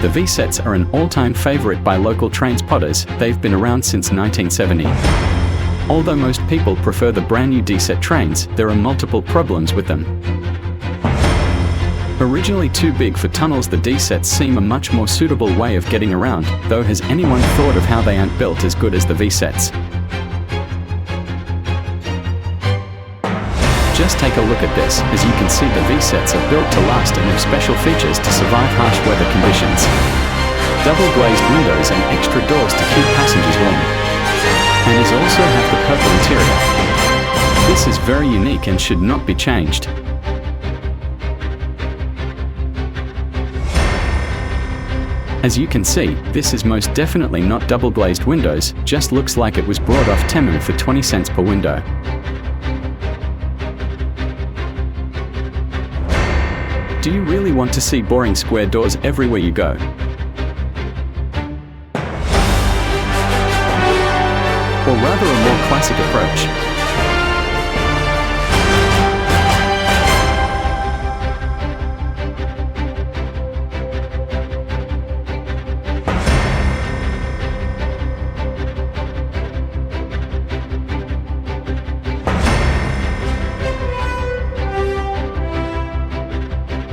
The V-sets are an all-time favorite by local train spotters. They've been around since 1970. Although most people prefer the brand new D-set trains, there are multiple problems with them. Originally too big for tunnels, the D-sets seem a much more suitable way of getting around, though has anyone thought of how they aren't built as good as the V-sets? Just take a look at this. As you can see, the V-sets are built to last and have special features to survive harsh weather conditions. Double glazed windows and extra doors to keep passengers warm. And these also have the purple interior. This is very unique and should not be changed. As you can see, this is most definitely not double glazed windows, just looks like it was brought off Temu for 20 cents per window. Do you really want to see boring square doors everywhere you go? Or rather a more classic approach?